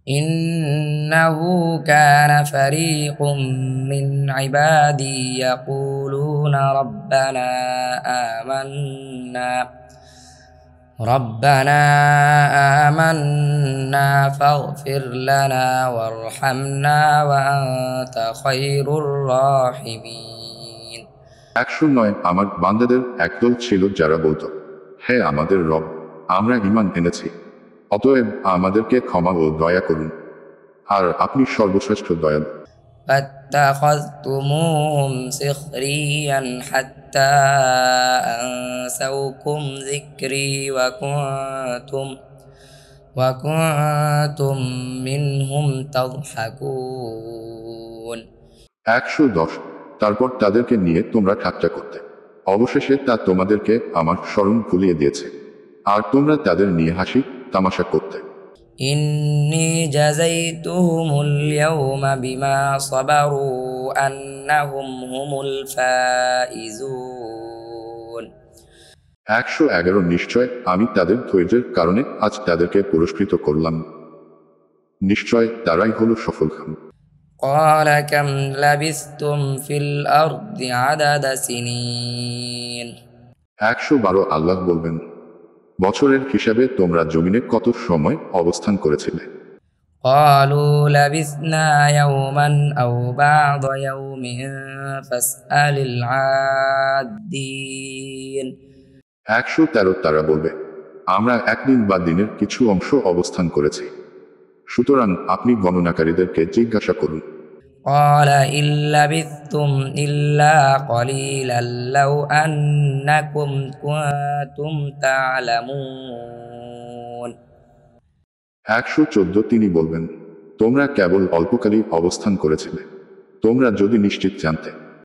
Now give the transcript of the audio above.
إنه كان فريق من عبادي يقولون ربنا آمنا فاغفر لنا وارحمنا وأنت خير الراحمين 109 আমার বান্দাদের একদল ছিল যারা বলতো, হে আমাদের রব, আমরা ঈমান এনেছি, অতএব আমাদেরকে ক্ষমা ও দয়া করুন, আর আপনি সর্বশ্রেষ্ঠ দয়ালু। فاتخذتموهم سخريا حتى أنسوكم ذكري وكنتم منهم تضحكون 110 তারপর তাদেরকে নিয়ে তোমরা ঠাট্টা করতে, অবশেষে তা তোমাদেরকে আমার স্মরণ ভুলিয়ে দিয়েছে, আর তোমরা তাদের নিয়ে হাসি তামাশা করতে। إني جزيتهم اليوم بما صبروا أنهم هم الفائزون 111 নিশ্চয় আমি তাদের ধৈর্যের কারণে আজ তাদেরকে পুরস্কৃত করলাম, নিশ্চয় তারাই হলো সফলকাম। قال كم لبثتم في الأرض عدد سنين 112 আল্লাহ বলবেন, বছরের হিসাবে তোমরা জমিনে কত সময় অবস্থান করেছিলে? قالوا لبثنا يوما أو بعض يوم فاسأل العادين 113 তারা বলবে, আমরা একদিন বা দিনের কিছু অংশ অবস্থান করেছি, সুতরাং আপনি গণনাকারীদেরকে জিজ্ঞাসা করুন। قال إن لبثتم إلا قليلا لو أنكم كنتم تعلمون 114 তিনি বলবেন, তোমরা কেবল অল্পকালই অবস্থান করেছিলে, তোমরা যদি নিশ্চিত জানতে।